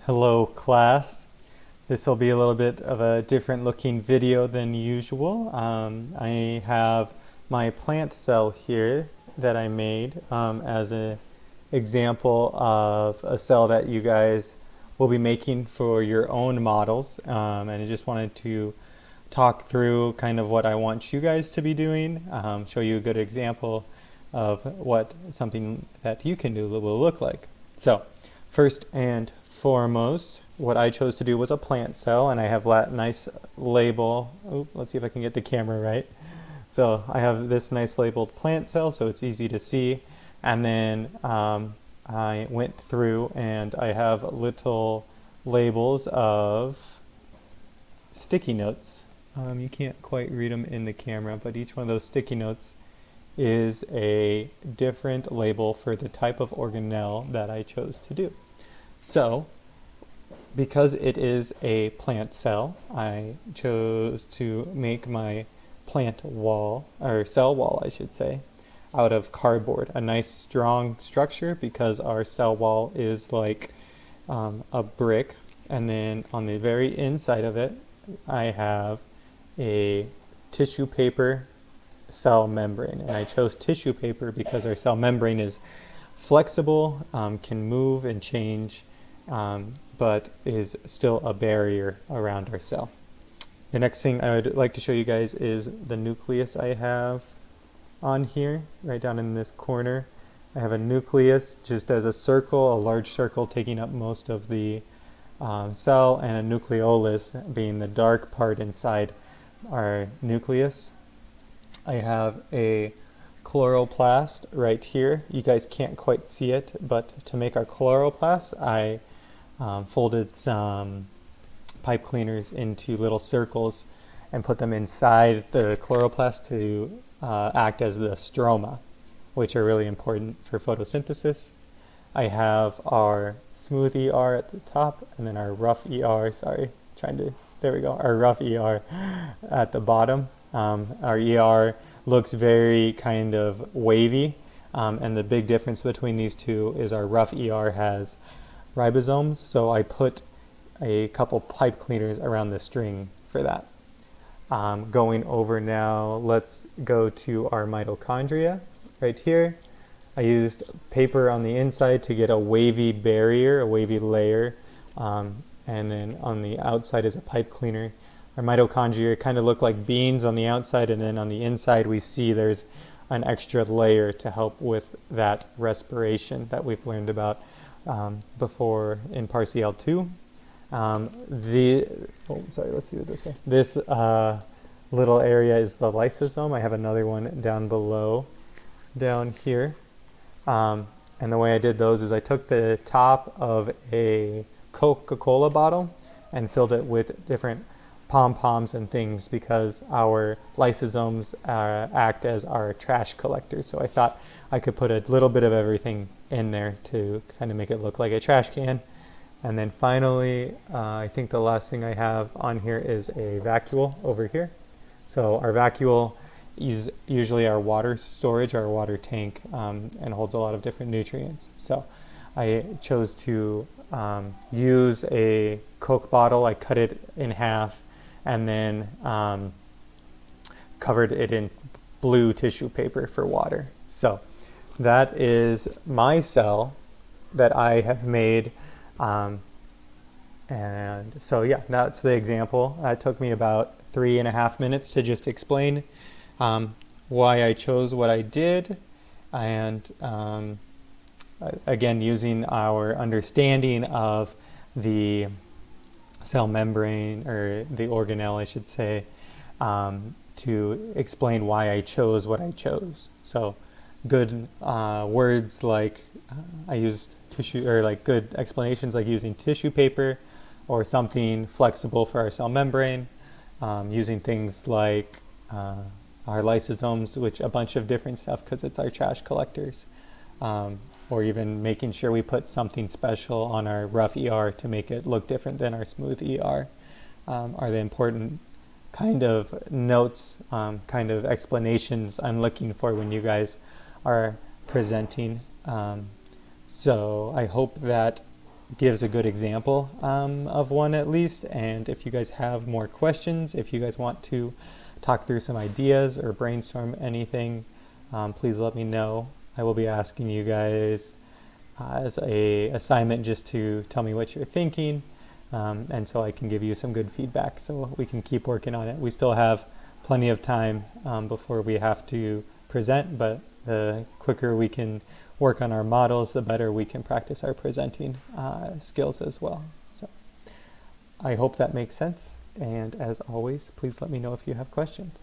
Hello class. This will be a little bit of a different looking video than usual. I have my plant cell here that I made as an example of a cell that you guys will be making for your own models. And I just wanted to talk through kind of what I want you guys to be doing, show you a good example of what something that you can do will look like. So first and foremost, what I chose to do was a plant cell, and I have that nice label. Let's see if I can get the camera right. So I have this nice labeled plant cell, so it's easy to see. And then I went through and I have little labels of sticky notes. You can't quite read them in the camera, but each one of those sticky notes is a different label for the type of organelle that I chose to do. So, because it is a plant cell, I chose to make my plant wall, or cell wall I should say, out of cardboard. A nice strong structure because our cell wall is like a brick, and then on the very inside of it I have a tissue paper cell membrane. And I chose tissue paper because our cell membrane is flexible, can move and change, but is still a barrier around our cell. The next thing I would like to show you guys is the nucleus I have on here, right down in this corner. I have a nucleus just as a circle, a large circle taking up most of the cell, and a nucleolus being the dark part inside our nucleus. I have a chloroplast right here. You guys can't quite see it, but to make our chloroplast, I folded some pipe cleaners into little circles and put them inside the chloroplast to act as the stroma, which are really important for photosynthesis. I have our smooth ER at the top, and then our rough ER, there we go, our rough ER at the bottom. Our ER looks very kind of wavy, and the big difference between these two is our rough ER has ribosomes, so I put a couple pipe cleaners around the string for that. Going over now, let's go to our mitochondria right here. I used paper on the inside to get a wavy barrier, a wavy layer, and then on the outside is a pipe cleaner. Our mitochondria kind of look like beans on the outside, and then on the inside we see there's an extra layer to help with that respiration that we've learned about before in Partial 2. Let's do it this way. This little area is the lysosome. I have another one down below, down here. And the way I did those is I took the top of a Coca-Cola bottle and filled it with different pom-poms and things because our lysosomes act as our trash collectors. So I thought I could put a little bit of everything in there to kind of make it look like a trash can. And then finally, I think the last thing I have on here is a vacuole over here. So our vacuole is usually our water storage, our water tank, and holds a lot of different nutrients. So I chose to use a Coke bottle. I cut it in half and then covered it in blue tissue paper for water. So that is my cell that I have made. And so yeah, that's the example. It took me about 3.5 minutes to just explain why I chose what I did, and again using our understanding of the cell membrane, or the organelle I should say, to explain why I chose what I chose. So good words like I used tissue, or like good explanations like using tissue paper or something flexible for our cell membrane, using things like our lysosomes, which a bunch of different stuff because it's our trash collectors, or even making sure we put something special on our rough ER to make it look different than our smooth ER, are the important kind of notes, kind of explanations I'm looking for when you guys are presenting. So I hope that gives a good example of one at least. And if you guys have more questions, if you guys want to talk through some ideas or brainstorm anything, please let me know. I will be asking you guys as a assignment just to tell me what you're thinking, and so I can give you some good feedback so we can keep working on it. We still have plenty of time before we have to present, but the quicker we can work on our models, the better we can practice our presenting skills as well. So I hope that makes sense, and as always, please let me know if you have questions.